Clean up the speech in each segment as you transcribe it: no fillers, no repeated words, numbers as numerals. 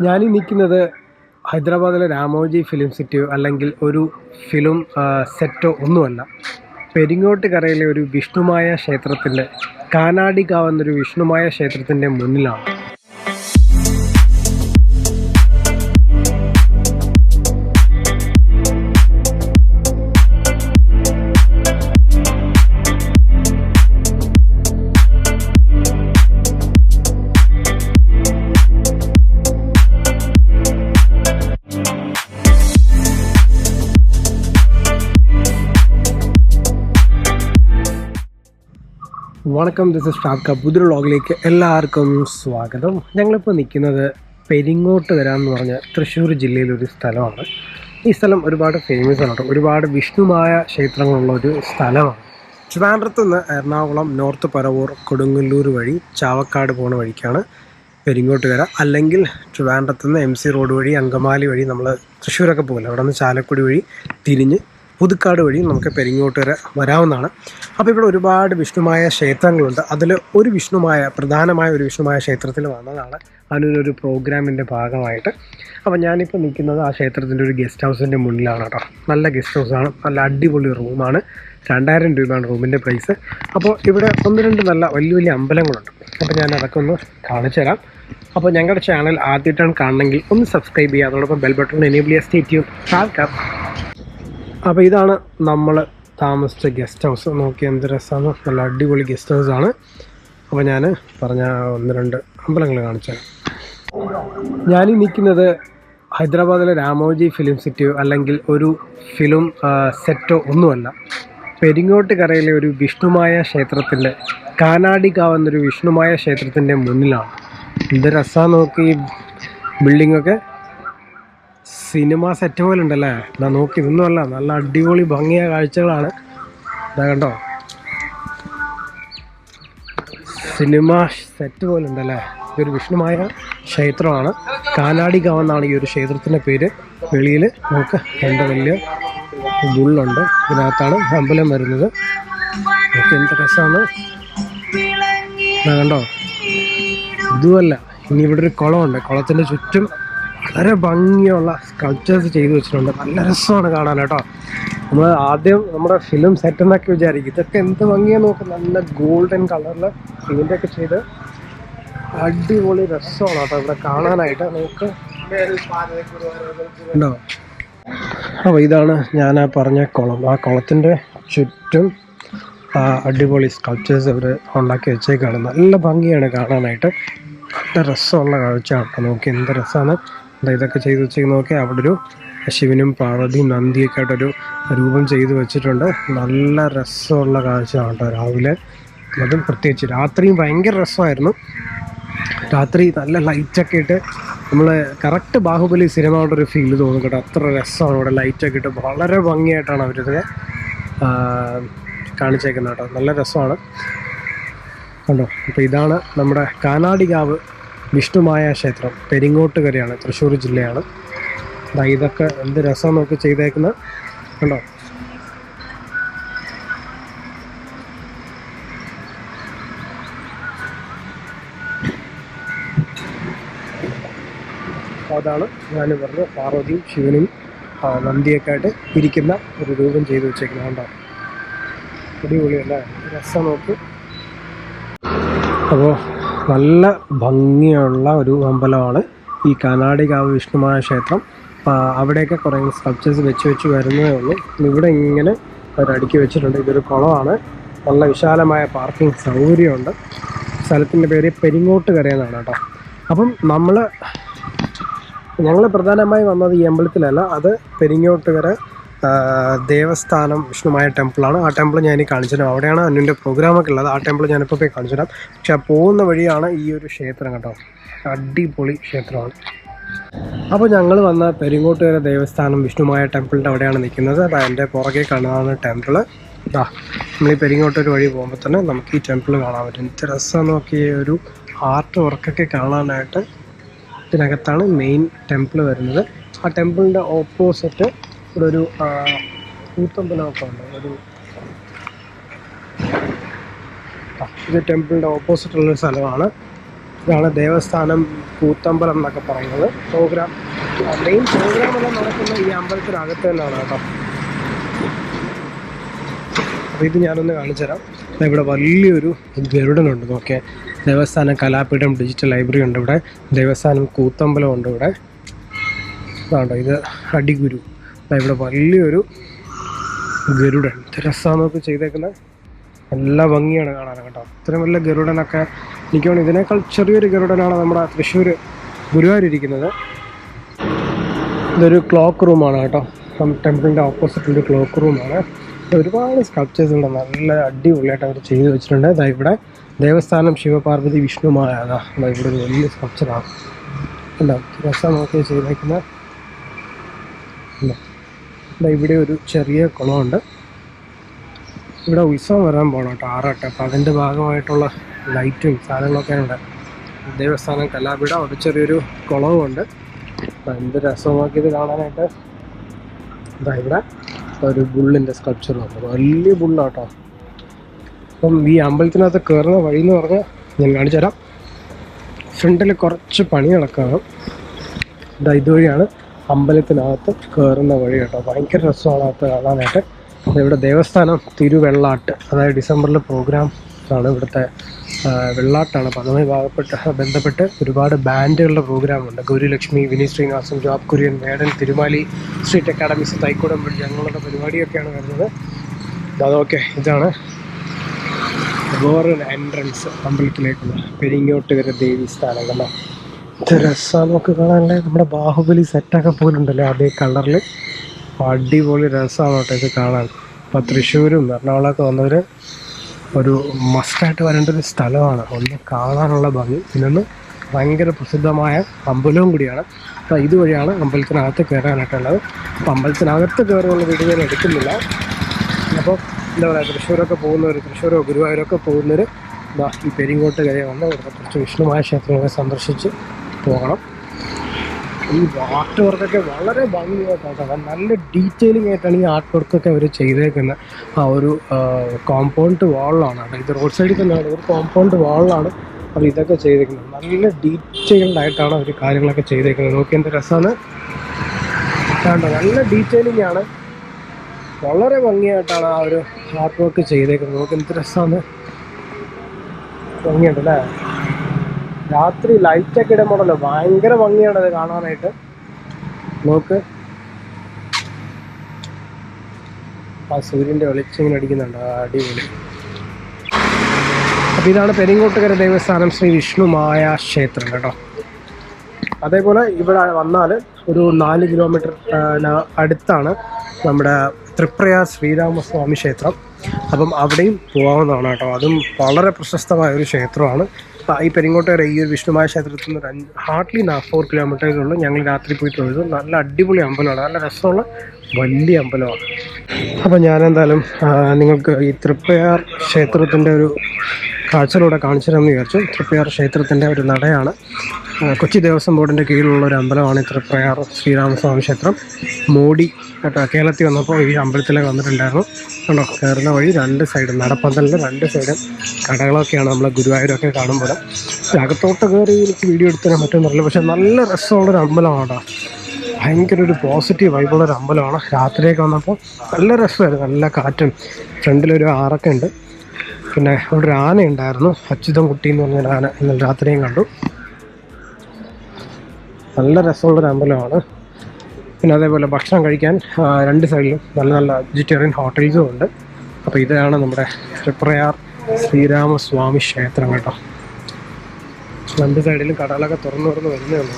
ഞാനീ നിൽക്കുന്നത് ഹൈദരാബാദിലെ രാമോജി ഫിലിം സിറ്റിയോ അല്ലെങ്കിൽ ഒരു ഫിലിം സെറ്റോ ഒന്നുമല്ല. പെരിങ്ങോട്ടുകരയിലെ ഒരു വിഷ്ണുമായ ക്ഷേത്രത്തിൻ്റെ കാനാടികാവ് എന്നൊരു വിഷ്ണുമായ ക്ഷേത്രത്തിൻ്റെ മുന്നിലാണ്. വണക്കം, ദിസ് ഇസ് ഷാബ്ക. പുതിയൊരു വ്ളോഗിലേക്ക് എല്ലാവർക്കും സ്വാഗതം. ഞങ്ങളിപ്പോൾ നിൽക്കുന്നത് പെരിങ്ങോട്ടുകര എന്ന് പറഞ്ഞ തൃശ്ശൂർ ജില്ലയിലൊരു സ്ഥലമാണ്. ഈ സ്ഥലം ഒരുപാട് ഫേമസ് ആണ് കേട്ടോ. ഒരുപാട് വിഷ്ണുമായ ക്ഷേത്രങ്ങളുള്ള ഒരു സ്ഥലമാണ്. ട്രിവാൻഡ്രത്ത് നിന്ന് എറണാകുളം നോർത്ത് പരവൂർ കൊടുങ്ങല്ലൂർ വഴി ചാവക്കാട് പോകുന്ന വഴിക്കാണ് പെരിങ്ങോട്ടുകര. അല്ലെങ്കിൽ ട്രിവാൻഡ്രത്ത് നിന്ന് MC റോഡ് വഴി അങ്കമാലി വഴി നമ്മൾ തൃശ്ശൂരൊക്കെ പോകില്ല, അവിടെ നിന്ന് ചാലക്കുടി വഴി തിരിഞ്ഞ് പുതുക്കാട് വഴി നമുക്ക് പെരിങ്ങോട്ടുകര വരാവുന്നതാണ്. അപ്പോൾ ഇവിടെ ഒരുപാട് വിഷ്ണുമായ ക്ഷേത്രങ്ങളുണ്ട്. അതിൽ ഒരു പ്രധാനമായ ഒരു വിഷ്ണുമായ ക്ഷേത്രത്തിൽ വന്നതാണ് അതിനൊരു പ്രോഗ്രാമിൻ്റെ ഭാഗമായിട്ട്. അപ്പോൾ ഞാനിപ്പോൾ നിൽക്കുന്നത് ആ ക്ഷേത്രത്തിൻ്റെ ഒരു ഗസ്റ്റ് ഹൗസിൻ്റെ മുന്നിലാണ് കേട്ടോ. നല്ല ഗസ്റ്റ് ഹൗസാണ്, നല്ല അടിപൊളി റൂമാണ്. 2000 രൂപയാണ് റൂമിൻ്റെ പ്രൈസ്. അപ്പോൾ ഇവിടെ 1-2 നല്ല വലിയ അമ്പലങ്ങളുണ്ട്. അപ്പോൾ ഞാൻ അതൊക്കെ ഒന്ന് കാണിച്ചു തരാം. അപ്പോൾ ഞങ്ങളുടെ ചാനൽ ആദ്യമായിട്ടാണ് കാണണമെങ്കിൽ ഒന്ന് സബ്സ്ക്രൈബ് ചെയ്യുക, അതോടൊപ്പം ബെൽ ബട്ടൺ എനേബിൾ ചെയ്യുക. Stay tune. അപ്പോൾ ഇതാണ് നമ്മൾ താമസിച്ച ഗസ്റ്റ് ഹൗസ്. നോക്കി എന്ത് രസമാണ്, നല്ല അടിപൊളി ഗസ്റ്റ് ഹൗസാണ്. അപ്പോൾ ഞാൻ പറഞ്ഞ 1-2 അമ്പലങ്ങൾ കാണിച്ചു. ഞാനീ നിൽക്കുന്നത് ഹൈദരാബാദിലെ രാമോജി ഫിലിം സിറ്റിയോ അല്ലെങ്കിൽ ഒരു ഫിലിം സെറ്റോ ഒന്നുമല്ല. പെരിങ്ങോട്ടുകരയിലെ ഒരു വിഷ്ണുമായ ക്ഷേത്രത്തിൻ്റെ കാനാടികാവ് എന്നൊരു വിഷ്ണുമായ ക്ഷേത്രത്തിൻ്റെ മുന്നിലാണ്. എന്ത് രസമാണ് നോക്കി, ബിൽഡിങ്ങൊക്കെ സിനിമ സെറ്റ് പോലെ ഉണ്ടല്ലേ. ഞാൻ നോക്കി, ഇതൊന്നുമല്ല, നല്ല അടിപൊളി ഭംഗിയ കാഴ്ചകളാണ്. ഇതാ കണ്ടോ, സിനിമ സെറ്റ് പോലെ ഉണ്ടല്ലേ. ഇതൊരു വിഷ്ണുമായ ക്ഷേത്രമാണ്. കാനാടികാവ് എന്നാണ് ഈ ഒരു ക്ഷേത്രത്തിൻ്റെ പേര്. വെളിയിൽ നമുക്ക് 2 വലിയ ബുള്ളുണ്ട്, ഇതിനകത്താണ് അമ്പലം വരുന്നത്. നമുക്ക് എന്ത് രസമാണ്, കണ്ടോ. ഇതുമല്ല, ഇനി ഇവിടെ ഒരു കുളമുണ്ട്. കുളത്തിൻ്റെ ചുറ്റും വളരെ ഭംഗിയുള്ള സ്കൾപ്ചേഴ്സ് ചെയ്തു വെച്ചിട്ടുണ്ട്. നല്ല രസമാണ് കാണാൻ കേട്ടോ. നമ്മൾ ആദ്യം നമ്മുടെ ഫിലിം സെറ്റ് എന്നൊക്കെ വിചാരിക്കും. ഇതൊക്കെ എന്ത് ഭംഗിയാണ് നോക്കുക, നല്ല ഗോൾഡൻ കളറിൽ ഇതിൻ്റെയൊക്കെ ചെയ്ത് അടിപൊളി രസമാണ് കേട്ടോ ഇവിടെ കാണാനായിട്ട്. നമുക്ക് ഉണ്ടോ. അപ്പോൾ ഇതാണ് ഞാൻ പറഞ്ഞ കുളം. ആ കുളത്തിൻ്റെ ചുറ്റും അടിപൊളി സ്കൾപ്ചേഴ്സ് അവർ ഉണ്ടാക്കി വെച്ചേക്കാണ്. നല്ല ഭംഗിയാണ് കാണാനായിട്ട്. നല്ല രസമുള്ള കാഴ്ചയാണ് കേട്ടോ. നോക്കി എന്ത് രസമാണ് ഇതൊക്കെ ചെയ്ത് വെച്ചേക്ക്. നോക്കി അവിടെ ഒരു ശിവനും പാർവതിയും നന്ദിയൊക്കെ ആയിട്ടൊരു രൂപം ചെയ്ത് വെച്ചിട്ടുണ്ട്. നല്ല രസമുള്ള കാഴ്ചയാണ് കേട്ടോ. രാവിലെ അതും പ്രത്യേകിച്ച് രാത്രിയും ഭയങ്കര രസമായിരുന്നു. രാത്രി നല്ല ലൈറ്റൊക്കെ ഇട്ട് നമ്മൾ കറക്റ്റ് ബാഹുബലി സിനിമയുടെ ഒരു ഫീൽ തോന്നും കേട്ടോ. അത്ര രസമാണ് ഇവിടെ ലൈറ്റൊക്കെ ഇട്ട്. വളരെ ഭംഗിയായിട്ടാണ് അവരിതിനെ കാണിച്ചേക്കുന്നത് കേട്ടോ. നല്ല രസമാണ് കണ്ടോ. അപ്പോൾ ഇതാണ് നമ്മുടെ കാനാടികാവ് വിഷ്ണുമായ ക്ഷേത്രം. പെരിങ്ങോട്ടുകരയാണ്, തൃശ്ശൂർ ജില്ലയാണ്. ഇതൊക്കെ എന്ത് രസം നോക്കി ചെയ്തേക്കുന്നത് കണ്ടോ. അതാണ് ഞാൻ പറഞ്ഞ പാർവതിയും ശിവനും നന്ദിയൊക്കെ ആയിട്ട് ഇരിക്കുന്ന ഒരു രൂപം ചെയ്ത് വെച്ചേക്കുന്നത് കണ്ടോ. അടിപൊളിയല്ലേ, രസം നോക്ക്. അപ്പോൾ നല്ല ഭംഗിയുള്ള ഒരു അമ്പലമാണ് ഈ കാനാടികാവ് വിഷ്ണുമായ ക്ഷേത്രം. അവിടെയൊക്കെ കുറേ സ്കൾപ്ചേഴ്സ് വെച്ച് വരുന്നതേ ഉള്ളൂ. ഇവിടെ ഇങ്ങനെ അവരടുക്കി വെച്ചിട്ടുണ്ട്. ഇതൊരു കുളമാണ്. നല്ല വിശാലമായ പാർക്കിംഗ് സൗകര്യമുണ്ട്. സ്ഥലത്തിൻ്റെ പേര് പെരിങ്ങോട്ടുകര എന്നാണ് കേട്ടോ. അപ്പം ഞങ്ങൾ പ്രധാനമായി വന്നത് ഈ അമ്പലത്തിലല്ല, അത് പെരിങ്ങോട്ടുകര ദേവസ്ഥാനം വിഷ്ണുമായ ടെമ്പിളാണ്. ആ ടെമ്പിൾ ഞാൻ കാണിച്ചു തരാം. അവിടെയാണ് അതിൻ്റെ പ്രോഗ്രാമൊക്കെ ഉള്ളത്. ആ ടെമ്പിൾ ഞാനിപ്പോൾ പോയി കാണിച്ചു തരാം. പക്ഷെ ആ പോകുന്ന വഴിയാണ് ഈ ഒരു ക്ഷേത്രം കേട്ടോ. അടിപൊളി ക്ഷേത്രമാണ്. അപ്പോൾ ഞങ്ങൾ വന്ന പെരിങ്ങോട്ടുകര ദേവസ്ഥാനം വിഷ്ണുമായ ടെമ്പിളിൻ്റെ അവിടെയാണ് നിൽക്കുന്നത്. അത് എൻ്റെ പുറകെ കാണുന്നതാണ് ടെമ്പിൾ. നമ്മൾ ഈ പെരിങ്ങോട്ടൂർ വഴി പോകുമ്പോൾ തന്നെ നമുക്ക് ഈ ടെമ്പിൾ കാണാൻ പറ്റും. ഇത്ര രസം നോക്കി ഒരു ആർട്ട് വർക്കൊക്കെ കാണാനായിട്ട്. ഇതിനകത്താണ് മെയിൻ ടെമ്പിൾ വരുന്നത്. ആ ടെമ്പിളിൻ്റെ ഓപ്പോസിറ്റ് ഇവിടെ ഒരു കൂത്തമ്പലമൊക്കെ ഉണ്ട്. ഇത് ടെമ്പിളിൻ്റെ ഓപ്പോസിറ്റുള്ളൊരു സ്ഥലമാണ്. ഇതാണ് ദേവസ്ഥാനം കൂത്തമ്പലം എന്നൊക്കെ പറയുന്നത്. പ്രോഗ്രാം മെയിൻ പ്രോഗ്രാമെല്ലാം നടക്കുന്ന ഈ അമ്പലത്തിനകത്ത് തന്നെയാണ് കേട്ടോ. അപ്പോൾ ഇത് ഞാനൊന്ന് കാണിച്ചു തരാം. ഇവിടെ വലിയൊരു ഗരുഡനുണ്ട്. നോക്കിയാൽ ദേവസ്ഥാനം കലാപീഠം ഡിജിറ്റൽ ലൈബ്രറി ഉണ്ട് ഇവിടെ. ദേവസ്ഥാനം കൂത്തമ്പലം ഉണ്ട് ഇവിടെ. ഇതാണ്ടോ ഇത് അടിഗുരു. ഇവിടെ വലിയൊരു ഗരുഡൻ. രസമൊക്കെ ചെയ്തേക്കുന്നത് നല്ല ഭംഗിയാണ് കാണാൻ കേട്ടോ. ഇത്രയും വലിയ ഗരുഡനൊക്കെ എനിക്ക് തോന്നുന്നു ഇതിനേക്കാൾ ചെറിയൊരു ഗരുഡനാണ് നമ്മുടെ തൃശ്ശൂർ ഗുരുവായൂരിരിക്കുന്നത്. ഇതൊരു ക്ലോക്ക് റൂമാണ് കേട്ടോ. ടെമ്പിളിൻ്റെ ഓപ്പോസിറ്റുള്ള ക്ലോക്ക് റൂമാണ്. ഒരുപാട് സ്കൾപ്ചേഴ്സ് ഉണ്ട്, നല്ല അടിപൊളിയായിട്ട് അവർ ചെയ്ത് വെച്ചിട്ടുണ്ട്. അതാ ഇവിടെ ദേവസ്ഥാനം ശിവപാർവതി വിഷ്ണുമായ അതാ ഇവിടെ ഒരു വലിയ സ്കൾപ്ചറാണ്. ഉണ്ടോ രസമൊക്കെ ചെയ്തേക്കുന്നത്. ഇവിടെ ഒരു ചെറിയ കുളമുണ്ട്. ഇവിടെ ഉത്സവം വരാൻ പോകണം കേട്ടോ, ആറാട്ട്. അപ്പം അതിൻ്റെ ഭാഗമായിട്ടുള്ള ലൈറ്റും സാധനങ്ങളൊക്കെ ഉണ്ട്. ദേവസ്ഥാനം കലാപീഠം ഒരു ചെറിയൊരു കുളവുമുണ്ട്. എന്ത് രസമാക്കിയത് കാണാനായിട്ട്. ഇതാ ഇവിടെ ഒരു ബുള്ളിൻ്റെ സ്കൾപ്ചർ ഉണ്ട്, വലിയ ബുള്ളാട്ടോ. അപ്പം ഈ അമ്പലത്തിനകത്ത് കയറുന്ന വഴി എന്ന് പറഞ്ഞാൽ ഞാൻ കാണിച്ചു തരാം. ഫ്രണ്ടിൽ കുറച്ച് പണി നടക്കണം. ഇതുവഴിയാണ് അമ്പലത്തിനകത്ത് കയറുന്ന വഴി കേട്ടോ. ഭയങ്കര രസമാണ് അകത്ത് കാണാനായിട്ട്. ഇവിടെ ദേവസ്ഥാനം തിരുവെള്ളാട്ട്, അതായത് ഡിസംബറിലെ പ്രോഗ്രാം ആണ് ഇവിടുത്തെ വെള്ളാട്ടാണ്. അപ്പം അതുമായി ബന്ധപ്പെട്ട് ഒരുപാട് ബാൻഡുകളുടെ പ്രോഗ്രാമുണ്ട്. ഗൗരിലക്ഷ്മി, വിനീത് ശ്രീനിവാസൻ, ജോബ് കുര്യൻ, വേടൻ, തിരുമാലി, സ്ട്രീറ്റ് അക്കാഡമീസ്, തൈക്കൂടമ്പള്ളി ഞങ്ങളുടെ പരിപാടിയൊക്കെയാണ് വരുന്നത്. അതൊക്കെ ഇതാണ് ഗോറൻ എൻട്രൻസ് അമ്പലത്തിലേക്കുള്ള പെരിങ്ങോട്ടുകര ദേവി സ്ഥാനം. കണ്ടോ ഇത് രസമൊക്കെ കാണാനല്ലേ. നമ്മുടെ ബാഹുബലി സെറ്റൊക്കെ പോലുണ്ടല്ലോ അതേ കളറിൽ. അടിപൊളി രസമാണ് കേട്ടോ ഇത് കാണാൻ. അപ്പോൾ തൃശ്ശൂരും എറണാകുളമൊക്കെ വന്നവർ ഒരു മസ്റ്റായിട്ട് വരേണ്ട ഒരു സ്ഥലമാണ്. ഒന്ന് കാണാനുള്ള ഭംഗി, പിന്നൊന്ന് ഭയങ്കര പ്രസിദ്ധമായ അമ്പലവും കൂടിയാണ്. അപ്പോൾ ഇതുവഴിയാണ് അമ്പലത്തിനകത്ത് കയറാനായിട്ടുള്ളത്. അപ്പോൾ അമ്പലത്തിനകത്ത് കയറുന്നുള്ള വീഡിയോ ഞാൻ എടുക്കുന്നില്ല. അപ്പോൾ എന്താ പറയുക, തൃശ്ശൂരൊക്കെ പോകുന്നവർ, തൃശ്ശൂരോ ഗുരുവായൂരൊക്കെ പോകുന്നവർ ഈ പെരിങ്ങോട്ടുകര വന്ന് ഇവിടുത്തെ കുറച്ച് വിഷ്ണുമായ ക്ഷേത്രങ്ങളെ സന്ദർശിച്ച് പോകണം. ഈ ആർട്ട് വർക്കൊക്കെ വളരെ ഭംഗിയായിട്ടാണ്, നല്ല ഡീറ്റെയിലിംഗ് ആയിട്ടാണ് ഈ ആർട്ട് വർക്കൊക്കെ അവർ ചെയ്തേക്കുന്നത്. ആ ഒരു കോമ്പൗണ്ട് വാളിലാണ് കേട്ടോ. ഇത് റോഡ് സൈഡിൽ തന്നെയാണ്, ഒരു കോമ്പൗണ്ട് വാളിലാണ് അവർ ഇതൊക്കെ ചെയ്തേക്കുന്നത്. നല്ല ഡീറ്റെയിൽഡ് ആയിട്ടാണ് അവർ കാര്യങ്ങളൊക്കെ ചെയ്തേക്കുന്നത്. നോക്കി എന്ത് രസമാണ് കണ്ടോ, നല്ല ഡീറ്റെയിലിംഗ് ആണ്. വളരെ ഭംഗിയായിട്ടാണ് ആ ഒരു ആർട്ട് വർക്ക് ചെയ്തേക്കുന്നത്. നോക്കി എന്ത് രസമാണ്, ഭംഗിയുണ്ടല്ലേ. രാത്രി ലൈറ്റൊക്കെ ഇടുമ്പോഴല്ലോ ഭയങ്കര ഭംഗിയാണ് അത് കാണാനായിട്ട്. നോക്ക് ആ സൂര്യൻ്റെ വെളിച്ചം അടിക്കുന്നുണ്ട്, അടിപൊളി. അപ്പം ഇതാണ് പെരിങ്ങോട്ടുകര ദേവസ്ഥാനം ശ്രീ വിഷ്ണുമായ ക്ഷേത്രം കേട്ടോ. അതേപോലെ ഇവിടെ വന്നാൽ ഒരു 4 കിലോമീറ്റർ അടുത്താണ് നമ്മുടെ തൃപ്രയാർ ശ്രീരാമസ്വാമി ക്ഷേത്രം. അപ്പം അവിടെയും പോകാവുന്നതാണ് കേട്ടോ. അതും വളരെ പ്രശസ്തമായ ഒരു ക്ഷേത്രമാണ്. ഈ പെരിങ്ങോട്ടുകര ഈ ഒരു വിഷ്ണുമായ ക്ഷേത്രത്തിൽ നിന്ന് ഹാർഡ്ലി 4 കിലോമീറ്ററുള്ളൂ. ഞങ്ങൾ രാത്രി പോയിട്ട് തൊഴുതു. നല്ല അടിപൊളി അമ്പലമാണ്, നല്ല രസമുള്ള വലിയ അമ്പലമാണ്. അപ്പോൾ ഞാനെന്തായാലും നിങ്ങൾക്ക് ഈ തൃപ്രയാർ ക്ഷേത്രത്തിൻ്റെ ഒരു കാഴ്ചയിലൂടെ കാണിച്ചു തരാമെന്ന് വിചാരിച്ചു. തൃപ്രയാർ ക്ഷേത്രത്തിൻ്റെ ഒരു നടയാണ്. കൊച്ചി ദേവസ്വം ബോർഡിൻ്റെ കീഴിലുള്ള ഒരു അമ്പലമാണ് ഈ തൃപ്രയാർ ശ്രീരാമസ്വാമി ക്ഷേത്രം. മോഡി കേട്ടോ കേരളത്തിൽ വന്നപ്പോൾ ഈ അമ്പലത്തിലേക്ക് വന്നിട്ടുണ്ടായിരുന്നു. കണ്ടോ കയറുന്ന വഴി 2 സൈഡും, നടപ്പന്തലിൻ്റെ 2 സൈഡും കടകളൊക്കെയാണ് നമ്മൾ ഗുരുവായൂരൊക്കെ കാണുമ്പോൾ. അകത്തോട്ട് കയറി എനിക്ക് വീഡിയോ എടുത്തതിന് പറ്റുന്നില്ല, പക്ഷേ നല്ല രസമുള്ളൊരു അമ്പലമാണ് കേട്ടോ. ഭയങ്കര ഒരു പോസിറ്റീവ് വൈബുള്ളൊരു അമ്പലമാണ്. രാത്രിയൊക്കെ വന്നപ്പോൾ നല്ല രസമായിരുന്നു, നല്ല കാറ്റും. ഫ്രണ്ടിലൊരു ആറൊക്കെ ഉണ്ട്. പിന്നെ അവിടെ ഒരു ആന ഉണ്ടായിരുന്നു, അച്യുതൻ കുട്ടി എന്ന് പറഞ്ഞൊരു ആന. ഇന്നലെ രാത്രിയും കണ്ടു. നല്ല രസമുള്ളൊരു അമ്പലമാണ്. പിന്നെ അതേപോലെ ഭക്ഷണം കഴിക്കാൻ 2 സൈഡിലും നല്ല നല്ല വെജിറ്റേറിയൻ ഹോട്ടൽസും ഉണ്ട്. അപ്പോൾ ഇതാണ് നമ്മുടെ തൃപ്രയാർ ശ്രീരാമസ്വാമി ക്ഷേത്രം കേട്ടോ. 2 സൈഡിലും കടകളൊക്കെ തുറന്നു വരുന്നേ ഉള്ളൂ.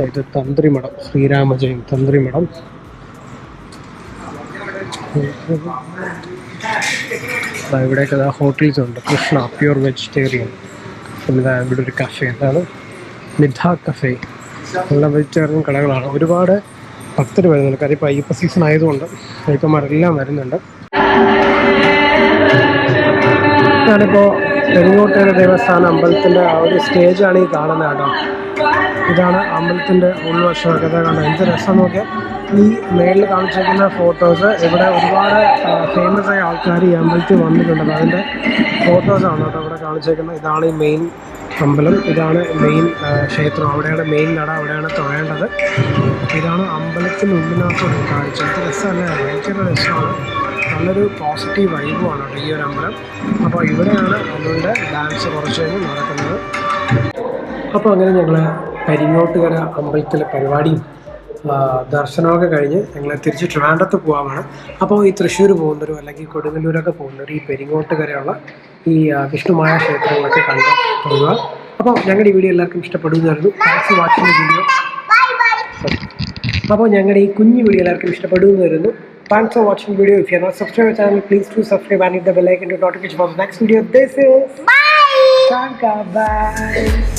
ഇത് തന്ത്രിമഠം, ശ്രീരാമജയം തന്ത്രിമഠം. ഇവിടെയൊക്കെ ഹോട്ടൽസ് ഉണ്ട്. Krishna pure vegetarian. പിന്നെ ഇവിടെ ഒരു കഫേ, എന്താണ് നിധ കഫേ. നല്ല വെജിറ്റേറിയൻ കടകളാണ്. ഒരുപാട് ഭക്തർ വരുന്നുണ്ട്. കാര്യം ഇപ്പോൾ അയ്യപ്പ സീസൺ ആയതുകൊണ്ട് അയ്യപ്പന്മാരെല്ലാം വരുന്നുണ്ട്. ഞാനിപ്പോൾ പെരിങ്ങോട്ടുകര ദേവസ്ഥാന അമ്പലത്തിൻ്റെ ആ ഒരു സ്റ്റേജാണ് ഈ കാണുന്നത് കേട്ടോ. ഇതാണ് അമ്പലത്തിൻ്റെ ഉൾവശമൊക്കെ കാണാൻ എന്ത് രസം നോക്കിയാൽ. ഈ മേളിൽ കാണിച്ചിരിക്കുന്ന ഫോട്ടോസ് ഇവിടെ ഒരുപാട് ഫേമസ് ആയ ആൾക്കാർ ഈ അമ്പലത്തിൽ വന്നിട്ടുണ്ട്. അതിൻ്റെ ഫോട്ടോസാണ് കേട്ടോ ഇവിടെ കാണിച്ചേക്കുന്നത്. ഇതാണ് ഈ മെയിൻ അമ്പലം, ഇതാണ് മെയിൻ ക്ഷേത്രം, അവിടെയാണ് മെയിൻ നട, അവിടെയാണ് തൊഴേണ്ടത്. ഇതാണ് അമ്പലത്തിനുള്ളിനകത്തൊരു കാഴ്ച. ഇത് രസമല്ലേ, ഭയങ്കര രസമാണ്, നല്ലൊരു പോസിറ്റീവ് വൈബുമാണ് കേട്ടോ ഈ ഒരു അമ്പലം. അപ്പോൾ ഇവിടെയാണ് അതുകൊണ്ട് ഡാൻസ് കുറച്ച് കഴിഞ്ഞ് നടക്കുന്നത്. അപ്പോൾ അങ്ങനെ ഞങ്ങൾ കരിങ്ങോട്ടുകര അമ്പലത്തിലെ പരിപാടിയും ദർശനമൊക്കെ കഴിഞ്ഞ് ഞങ്ങൾ തിരിച്ച് ട്രിവാൻഡ്രത്ത് പോകാനാണ്. അപ്പോൾ ഈ തൃശ്ശൂർ പോകുന്നവരും അല്ലെങ്കിൽ കൊടുങ്ങല്ലൂരൊക്കെ പോകുന്നവർ ഈ പെരിങ്ങോട്ടുകരയുള്ള ഈ വിഷ്ണുമായ ക്ഷേത്രങ്ങളൊക്കെ കണ്ട് പോകുക. അപ്പോൾ ഞങ്ങളുടെ ഈ വീഡിയോ എല്ലാവർക്കും ഇഷ്ടപ്പെടുന്നതായിരുന്നു. Thanks for watching video. അപ്പോൾ ഞങ്ങളുടെ ഈ കുഞ്ഞു വീഡിയോ എല്ലാവർക്കും ഇഷ്ടപ്പെടുന്നതായിരുന്നു. Thanks for watching the video. If you are not subscribed to the channel, please do subscribe and hit the bell icon to notification for the next video. This is bye. Bye.